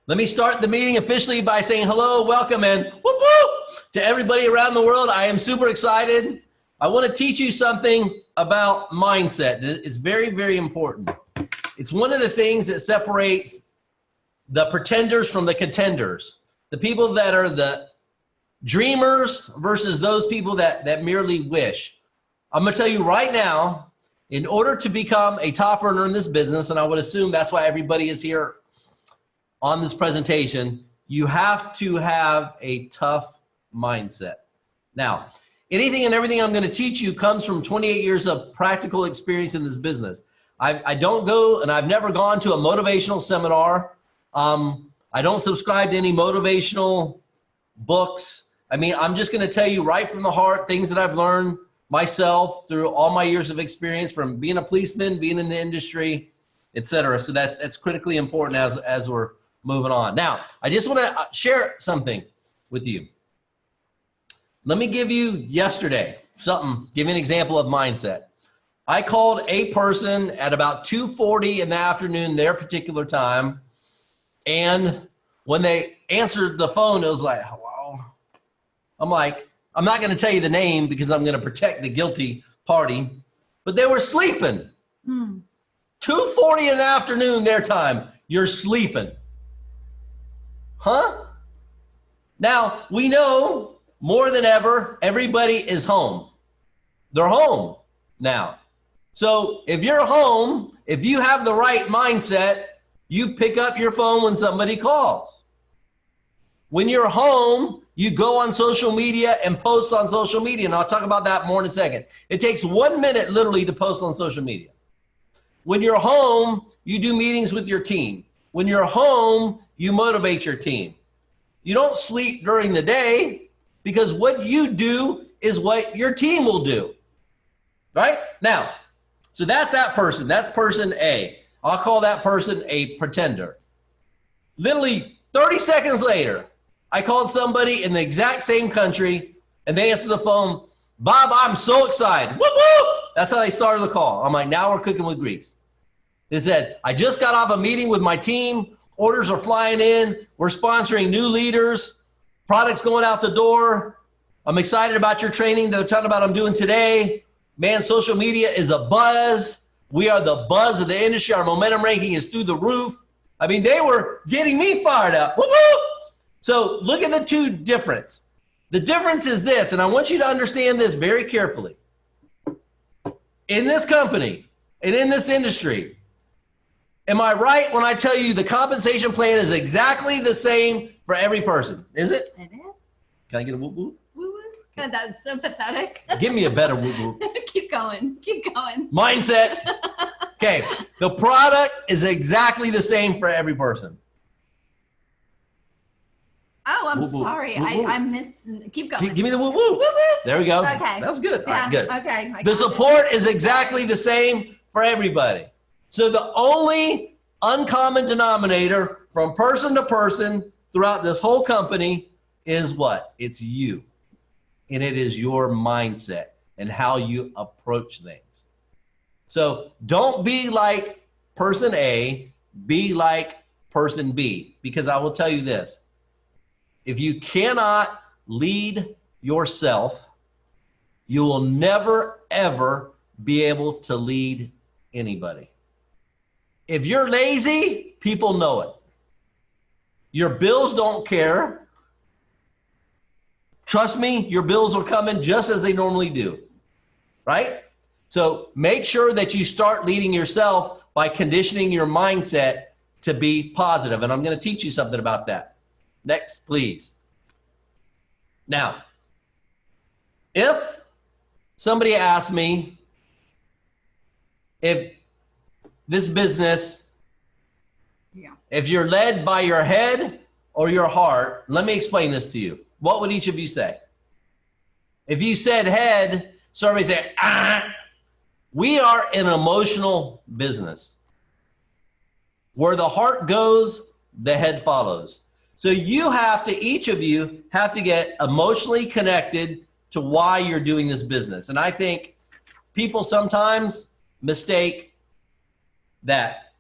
Let me start the meeting officially by saying hello, welcome, and whoop, whoop, to everybody around the world. I am super excited. I want to teach you something about mindset. It's very, very important. It's one of the things that separates the pretenders from the contenders. The people that are the dreamers versus those people that merely wish. I'm going to tell you right now, in order to become a top earner in this business, and I would assume that's why everybody is here on this presentation, you have to have a tough mindset. Now, anything and everything I'm going to teach you comes from 28 years of practical experience in this business. I don't go, and I've never gone to a motivational seminar. I don't subscribe to any motivational books. I mean, I'm just going to tell you right from the heart things that I've learned myself through all my years of experience from being a policeman, being in the industry, etc. So that's critically important as we're moving on. Now, I just want to share something with you. Let me give you yesterday give you an example of mindset. I called a person at about 2:40 in the afternoon, their particular time. And when they answered the phone, it was like, hello. I'm like, I'm not going to tell you the name because I'm going to protect the guilty party, but they were sleeping. 2:40 in the afternoon, their time, you're sleeping. Huh? Now, we know more than ever, everybody is home. They're home now. So if you're home, if you have the right mindset, you pick up your phone when somebody calls. When you're home, you go on social media and post on social media. And I'll talk about that more in a second. It takes 1 minute literally to post on social media. When you're home, you do meetings with your team. When you're home, you motivate your team. You don't sleep during the day because what you do is what your team will do. Right? Now, so that's that person. That's person A. I'll call that person a pretender. Literally 30 seconds later, I called somebody in the exact same country and they answered the phone. Bob, I'm so excited. Whoop, whoop. That's how they started the call. I'm like, now we're cooking with grease. They said, I just got off a meeting with my team. Orders are flying in. We're sponsoring new leaders. Products going out the door. I'm excited about your training that they're talking about I'm doing today. Man, social media is a buzz. We are the buzz of the industry. Our momentum ranking is through the roof. I mean, they were getting me fired up. Woo woo! So look at the two difference. The difference is this, and I want you to understand this very carefully. In this company and in this industry, am I right when I tell you the compensation plan is exactly the same for every person? Is it? It is. Can I get a whoop whoop? Woo woo. God, that's so pathetic. Give me a better whoop whoop. Keep going. Keep going. Mindset. Okay. The product is exactly the same for every person. Oh, I'm whoop, whoop. sorry. Whoop, whoop. I missed. Keep going. Give me the whoop whoop. Woo woo. There we go. Okay. That's good. Yeah. All right, good. Okay. The support is exactly the same for everybody. So the only uncommon denominator from person to person throughout this whole company is what? It's you. And it is your mindset and how you approach things. So don't be like person A, be like person B, because I will tell you this. If you cannot lead yourself, you will never, ever be able to lead anybody. If you're lazy, people know it. Your bills don't care. Trust me, your bills are coming just as they normally do, right? So make sure that you start leading yourself by conditioning your mindset to be positive. And I'm going to teach you something about that. Next, please. Now, if somebody asked me if this business, if you're led by your head or your heart, let me explain this to you. What would each of you say? If you said head, somebody say, we are an emotional business. Where the heart goes, the head follows. So you have to, each of you have to get emotionally connected to why you're doing this business. And I think people sometimes mistake that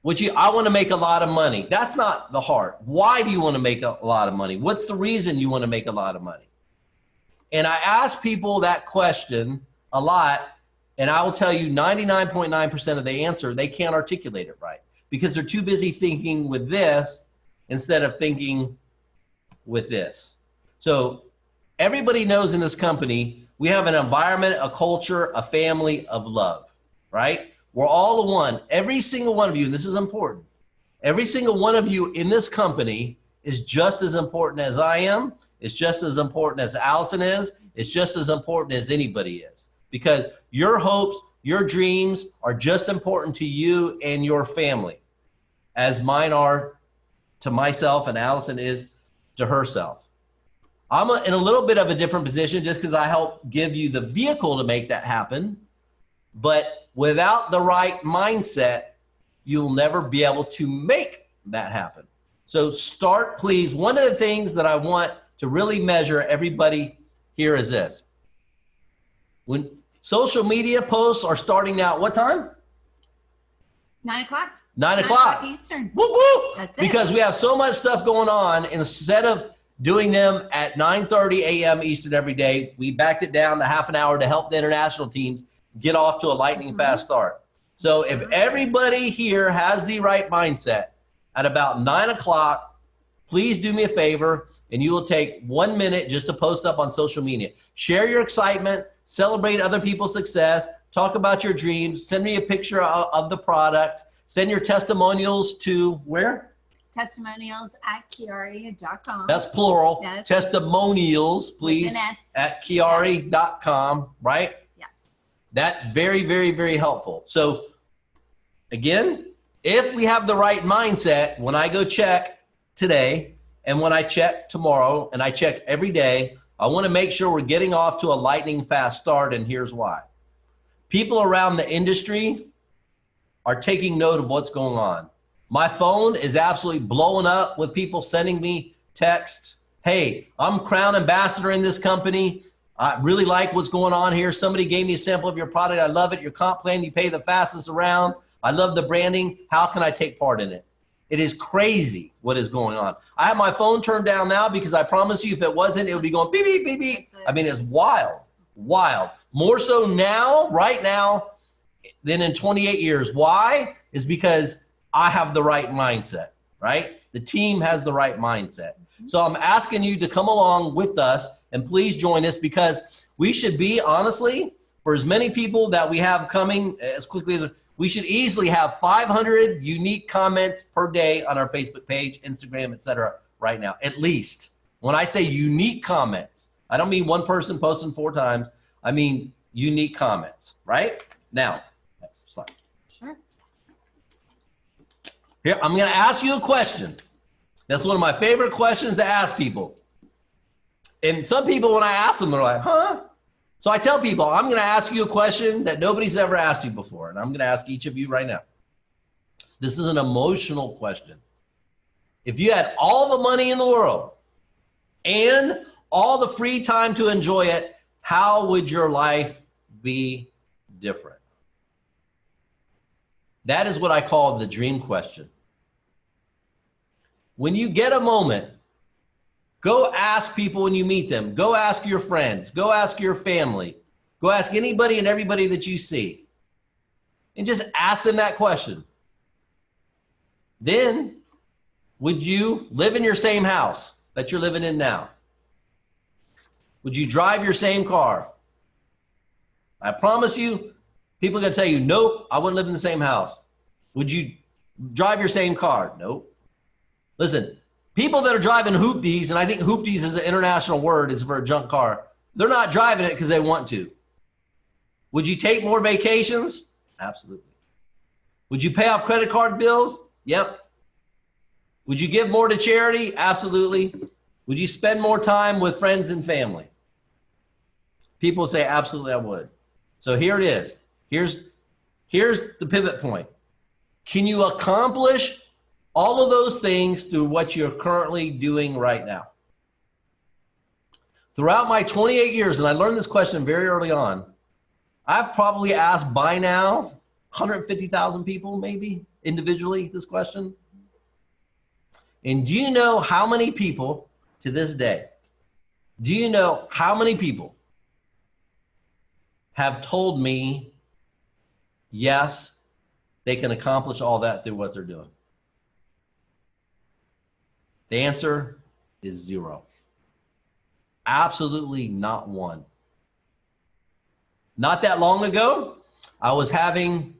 I want to make a lot of money. That's not the heart. Why do you want to make a lot of money? What's the reason you want to make a lot of money? And I ask people that question a lot, and I will tell you 99.9% of the answer, they can't articulate it right because they're too busy thinking with this instead of thinking with this. So everybody knows in this company, we have an environment, a culture, a family of love, right? We're all one. Every single one of you, and this is important, every single one of you in this company is just as important as I am. It's just as important as Allison is. It's just as important as anybody is, because your hopes, your dreams are just important to you and your family as mine are to myself and Allison is to herself. I'm in a little bit of a different position just because I help give you the vehicle to make that happen. But without the right mindset, you'll never be able to make that happen. So start, please. One of the things that I want to really measure everybody here is this. When social media posts are starting now, what time? 9 o'clock. 9 o'clock. Eastern. Whoop, whoop. That's it. Because we have so much stuff going on, instead of doing them at 9:30 a.m. Eastern every day, we backed it down to half an hour to help the international teams get off to a lightning fast start. So if everybody here has the right mindset, at about 9 o'clock, please do me a favor, and you will take 1 minute just to post up on social media. Share your excitement, celebrate other people's success, talk about your dreams, send me a picture of the product, send your testimonials to where? Testimonials@Quiari.com. That's plural. Yes. Testimonials, please, With an S. at Quiari.com, right? Yes. That's very, very, very helpful. So again, if we have the right mindset, when I go check today and when I check tomorrow and I check every day, I want to make sure we're getting off to a lightning fast start, and here's why. People around the industry are taking note of what's going on. My phone is absolutely blowing up with people sending me texts. Hey, I'm Crown Ambassador in this company. I really like what's going on here. Somebody gave me a sample of your product. I love it. Your comp plan, you pay the fastest around. I love the branding. How can I take part in it? It is crazy what is going on. I have my phone turned down now because I promise you if it wasn't, it would be going beep, beep, beep, beep. I mean, it's wild, wild. More so now, right now, than in 28 years. Why? Is because I have the right mindset, right? The team has the right mindset. So I'm asking you to come along with us and please join us, because we should be, honestly, for as many people that we have coming as quickly as we should easily have 500 unique comments per day on our Facebook page, Instagram, etc. right now, at least. When I say unique comments, I don't mean one person posting 4 times. I mean unique comments, right? Now, next slide. Sure. Here, I'm going to ask you a question. That's one of my favorite questions to ask people. And some people, when I ask them, they're like, huh? So I tell people, I'm going to ask you a question that nobody's ever asked you before. And I'm going to ask each of you right now. This is an emotional question. If you had all the money in the world and all the free time to enjoy it, how would your life be different? That is what I call the dream question. When you get a moment, go ask people when you meet them. Go ask your friends. Go ask your family. Go ask anybody and everybody that you see. And just ask them that question. Then, would you live in your same house that you're living in now? Would you drive your same car? I promise you, people are going to tell you, nope, I wouldn't live in the same house. Would you drive your same car? Nope. Listen, people that are driving hoopties, and I think hoopties is an international word, it's for a junk car, they're not driving it because they want to. Would you take more vacations? Absolutely. Would you pay off credit card bills? Yep. Would you give more to charity? Absolutely. Would you spend more time with friends and family? People say, absolutely, I would. So here it is. Here's the pivot point. Can you accomplish all of those things through what you're currently doing right now? Throughout my 28 years, and I learned this question very early on, I've probably asked by now 150,000 people maybe, individually this question? And do you know how many people to this day, do you know how many people have told me, yes, they can accomplish all that through what they're doing? The answer is 0. Absolutely not one. Not that long ago, I was having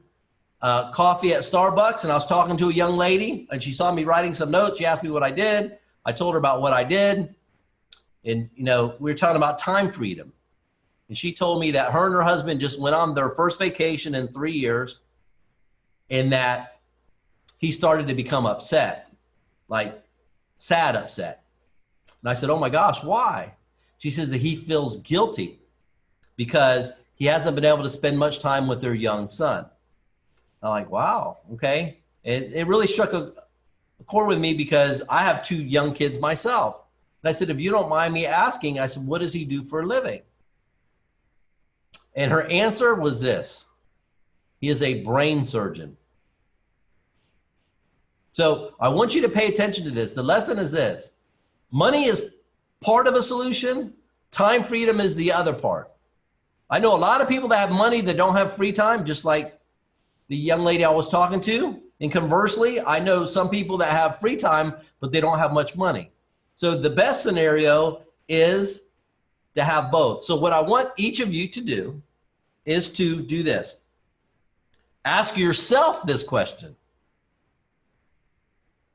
coffee at Starbucks, and I was talking to a young lady, and she saw me writing some notes. She asked me what I did. I told her about what I did. And, we were talking about time freedom. And she told me that her and her husband just went on their first vacation in 3 years, and that he started to become upset, like sad upset. And I said, oh my gosh, why? She says that he feels guilty because he hasn't been able to spend much time with their young son. I'm like, wow, okay. And it really struck a chord with me because I have 2 young kids myself. And I said, if you don't mind me asking, I said, what does he do for a living? And her answer was this: he is a brain surgeon. So I want you to pay attention to this. The lesson is this: money is part of a solution. Time freedom is the other part. I know a lot of people that have money that don't have free time, just like the young lady I was talking to. And conversely, I know some people that have free time, but they don't have much money. So the best scenario is to have both. So what I want each of you to do is to do this. Ask yourself this question.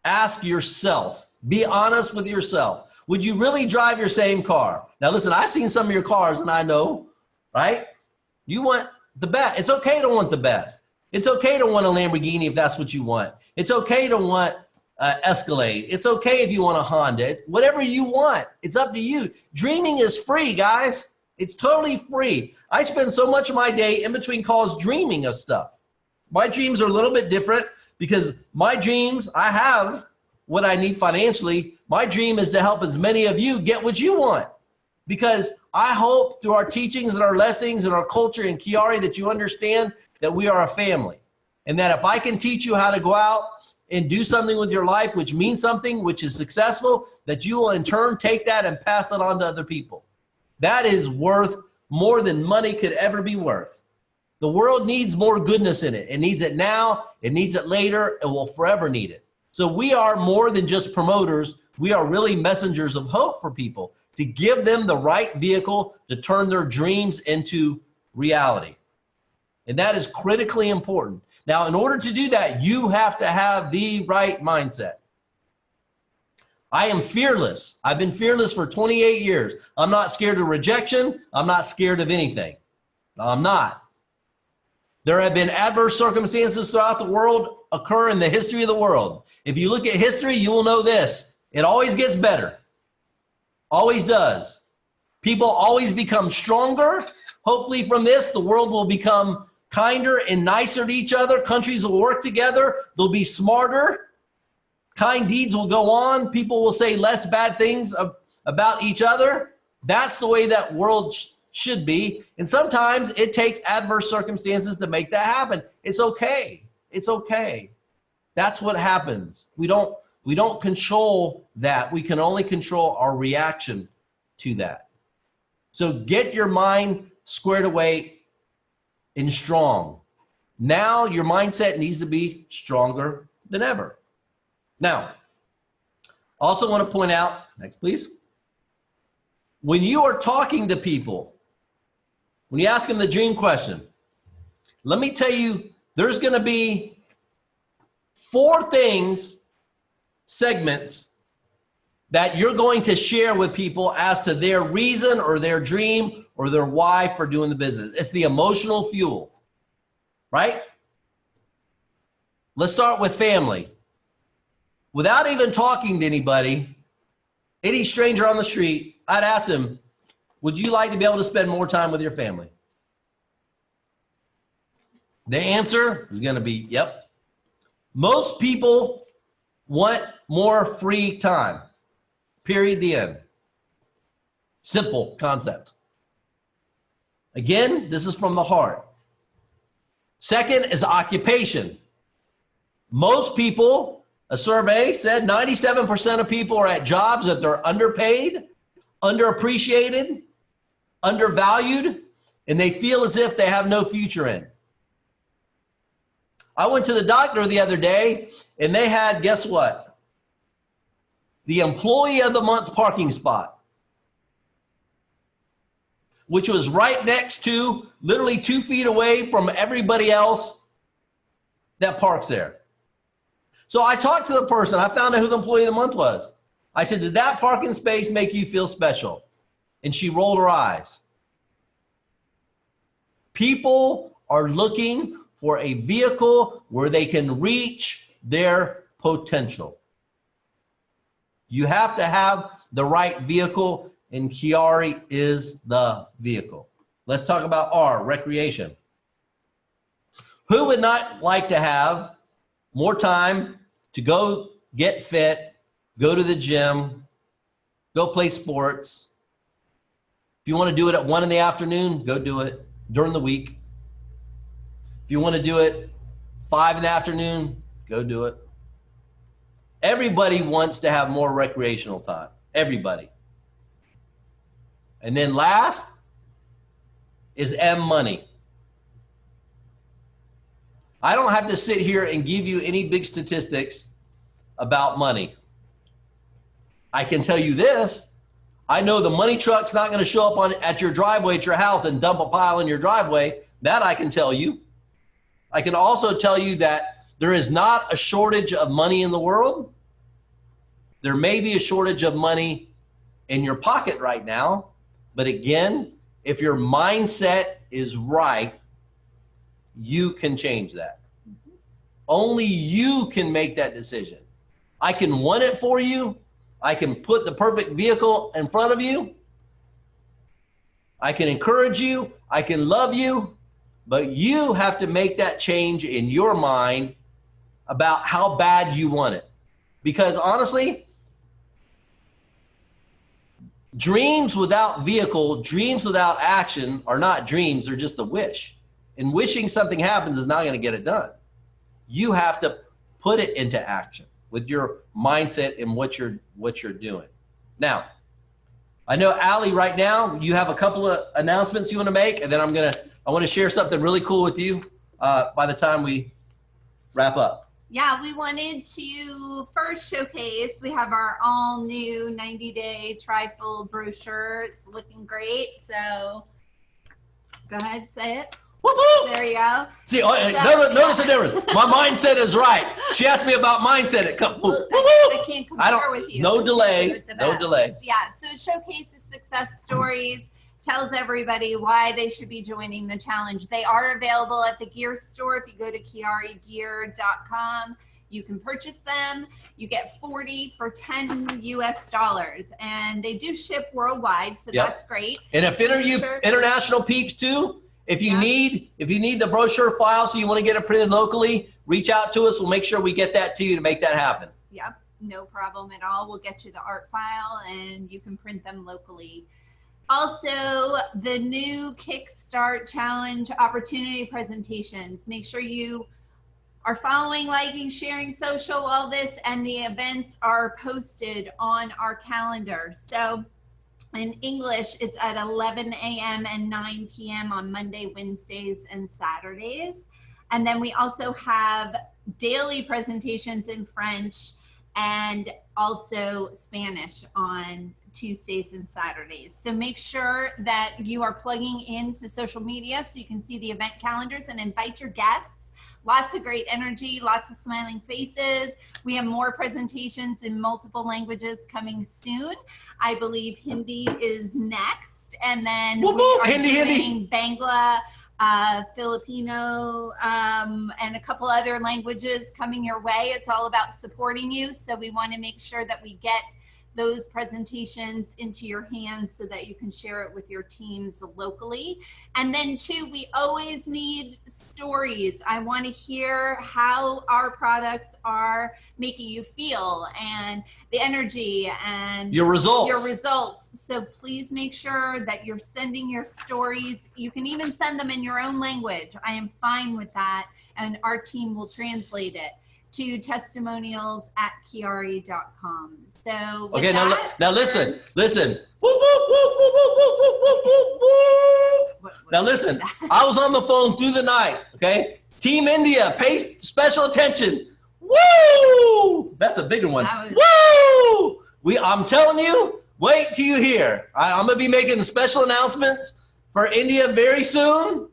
Ask yourself. Be honest with yourself. Would you really drive your same car? Now listen, I've seen some of your cars and I know, right? You want the best. It's okay to want the best. It's okay to want a Lamborghini if that's what you want. It's okay to want Escalade. It's okay if you want a Honda. Whatever you want, it's up to you. Dreaming is free, guys. It's totally free. I spend so much of my day in between calls dreaming of stuff. My dreams are a little bit different because my dreams, I have what I need financially. My dream is to help as many of you get what you want, because I hope through our teachings and our lessons and our culture in Quiari that you understand that we are a family, and that if I can teach you how to go out and do something with your life, which means something, which is successful, that you will in turn take that and pass it on to other people. That is worth more than money could ever be worth. The world needs more goodness in it. It needs it now. It needs it later. It will forever need it. So we are more than just promoters. We are really messengers of hope for people, to give them the right vehicle to turn their dreams into reality. And that is critically important. Now, in order to do that, you have to have the right mindset. I am fearless. I've been fearless for 28 years. I'm not scared of rejection. I'm not scared of anything. I'm not. There have been adverse circumstances throughout the world occur in the history of the world. If you look at history, you will know this. It always gets better. Always does. People always become stronger. Hopefully from this, the world will become kinder and nicer to each other. Countries will work together. They'll be smarter. Kind deeds will go on. People will say less bad things about each other. That's the way that world should be. And sometimes it takes adverse circumstances to make that happen. It's okay. It's okay. That's what happens. We don't control that. We can only control our reaction to that. So get your mind squared away and strong. Now your mindset needs to be stronger than ever. Now, I also want to point out, next please, when you are talking to people, when you ask them the dream question, let me tell you, there's going to be 4 segments that you're going to share with people as to their reason or their dream or their why for doing the business. It's the emotional fuel, right? Let's start with family. Without even talking to anybody, any stranger on the street, I'd ask them, would you like to be able to spend more time with your family? The answer is going to be, yep. Most people want more free time. Period, the end. Simple concept. Again, this is from the heart. Second is occupation. Most people, a survey said 97% of people are at jobs that they're underpaid, underappreciated, undervalued, and they feel as if they have no future in. I went to the doctor the other day and they had, guess what? The employee of the month parking spot, which was right next to, literally 2 feet away from everybody else that parks there. So I talked to the person. I found out who the employee of the month was. I said, did that parking space make you feel special? And she rolled her eyes. People are looking for a vehicle where they can reach their potential. You have to have the right vehicle, and Quiari is the vehicle. Let's talk about R, recreation. Who would not like to have more time to go get fit, go to the gym, go play sports? If you want to do it at 1 in the afternoon, go do it during the week. If you want to do it 5 in the afternoon, go do it. Everybody wants to have more recreational time. Everybody. And then last is M, money. I don't have to sit here and give you any big statistics about money. I can tell you this. I know the money truck's not going to show up at your driveway at your house and dump a pile in your driveway. That I can tell you. I can also tell you that there is not a shortage of money in the world. There may be a shortage of money in your pocket right now. But again, if your mindset is right, you can change that. Only you can make that decision. I can want it for you. I can put the perfect vehicle in front of you. I can encourage you. I can love you. But you have to make that change in your mind about how bad you want it. Because honestly, dreams without vehicle, dreams without action are not dreams, they're just a wish. And wishing something happens is not going to get it done. You have to put it into action with your mindset and what you're doing. Now, I know Allie, right now, you have a couple of announcements you want to make, and then I want to share something really cool with you by the time we wrap up. Yeah, we wanted to first showcase, we have our all new 90-day tri-fold brochure. It's looking great. So go ahead, say it. Whoop, whoop. There you go. See, notice the difference. My mindset is right. She asked me about mindset. It comes. I can't compare with you. No delay. No delay. Yeah, so it showcases success stories, tells everybody why they should be joining the challenge. They are available at the gear store. If you go to quiarigear.com, you can purchase them. You get 40 for $10 US, and they do ship worldwide, so that's great. And if international peeps too, if you need the brochure file, so you want to get it printed locally, reach out to us. We'll make sure we get that to you to make that happen. Yep, no problem at all. We'll get you the art file, and you can print them locally. Also, the new Kickstart Challenge opportunity presentations. Make sure you are following, liking, sharing social, all this, and the events are posted on our calendar. So in English, it's at 11 a.m. and 9 p.m. on Monday, Wednesdays, and Saturdays. And then we also have daily presentations in French and also Spanish on Tuesdays and Saturdays. So make sure that you are plugging into social media so you can see the event calendars and invite your guests. Lots of great energy, lots of smiling faces. We have more presentations in multiple languages coming soon. I believe Hindi is next. And then we are doing Bangla, Filipino, and a couple other languages coming your way. It's all about supporting you. So we want to make sure that we get those presentations into your hands so that you can share it with your teams locally. And then two, we always need stories. I want to hear how our products are making you feel and the energy and your results. So please make sure that you're sending your stories. You can even send them in your own language. I am fine with that. And our team will translate it. to testimonials@quiari.com. So with Okay, that, now listen. Whoop, whoop, whoop, whoop, whoop, whoop, whoop, whoop, whoop. Now listen, I was on the phone through the night, okay? Team India, pay special attention. Woo! That's a bigger one. Woo! I'm telling you, wait till you hear. I'm going to be making special announcements for India very soon.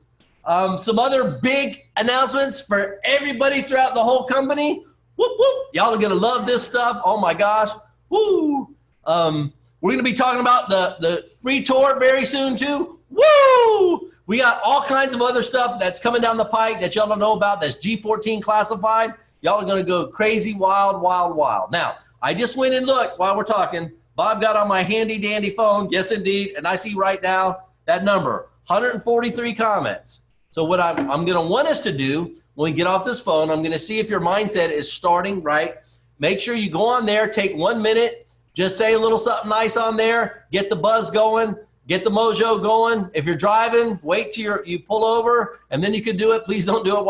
Some other big announcements for everybody throughout the whole company. Whoop, whoop. Y'all are going to love this stuff. Oh, my gosh. Woo! We're going to be talking about the free tour very soon, too. Woo! We got all kinds of other stuff that's coming down the pike that y'all don't know about that's G14 classified. Y'all are going to go crazy, wild, wild, wild. Now, I just went and looked while we're talking. Bob got on my handy dandy phone. Yes, indeed. And I see right now that number, 143 comments. So what I'm going to want us to do when we get off this phone, I'm going to see if your mindset is starting right. Make sure you go on there, take 1 minute, just say a little something nice on there, get the buzz going, get the mojo going. If you're driving, wait till you pull over, and then you can do it. Please don't do it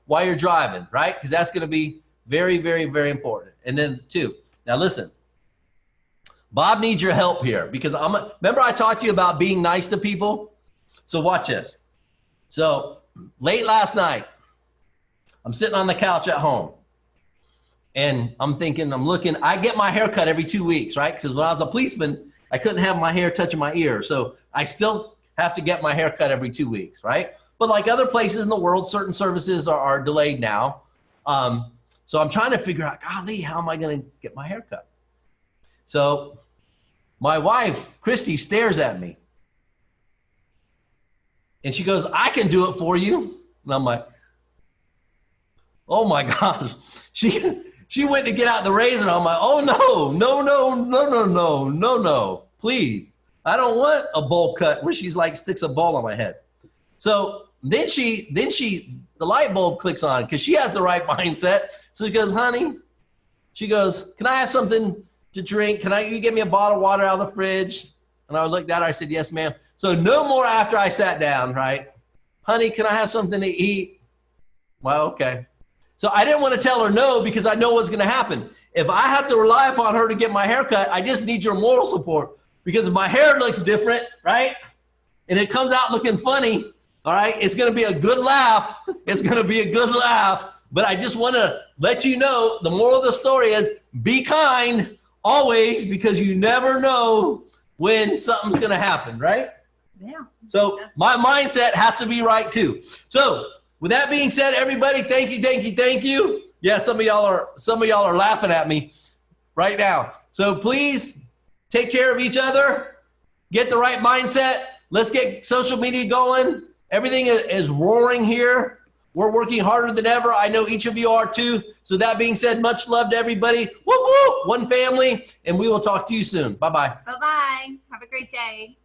while you're driving, right? Because that's going to be very, very, very important. And then two, now listen, Bob needs your help here because remember I talked to you about being nice to people? So watch this. So late last night, I'm sitting on the couch at home and I'm thinking, I get my hair cut every 2 weeks, right? Because when I was a policeman, I couldn't have my hair touching my ear. So I still have to get my hair cut every 2 weeks, right? But like other places in the world, certain services are delayed now. So I'm trying to figure out, golly, how am I going to get my hair cut? So my wife, Christy, stares at me. And she goes, I can do it for you. And I'm like, oh my gosh. She went to get out the razor. And I'm like, oh no, please. I don't want a bowl cut where she's like sticks a ball on my head. So then the light bulb clicks on because she has the right mindset. So she goes, honey, she goes, can I have something to drink? You get me a bottle of water out of the fridge? And I looked at her, I said, yes, ma'am. So no more after I sat down, right? Honey, can I have something to eat? Well, okay. So I didn't want to tell her no because I know what's going to happen. If I have to rely upon her to get my hair cut, I just need your moral support because if my hair looks different, right? And it comes out looking funny, all right? It's going to be a good laugh. It's going to be a good laugh. But I just want to let you know the moral of the story is be kind always because you never know when something's going to happen, right? Yeah. So my mindset has to be right too. So with that being said, everybody, thank you. Yeah, some of y'all are laughing at me right now. So please take care of each other. Get the right mindset. Let's get social media going. Everything is roaring here. We're working harder than ever. I know each of you are too. So that being said, much love to everybody. Woo woo, one family, and we will talk to you soon. Bye-bye. Bye-bye. Have a great day.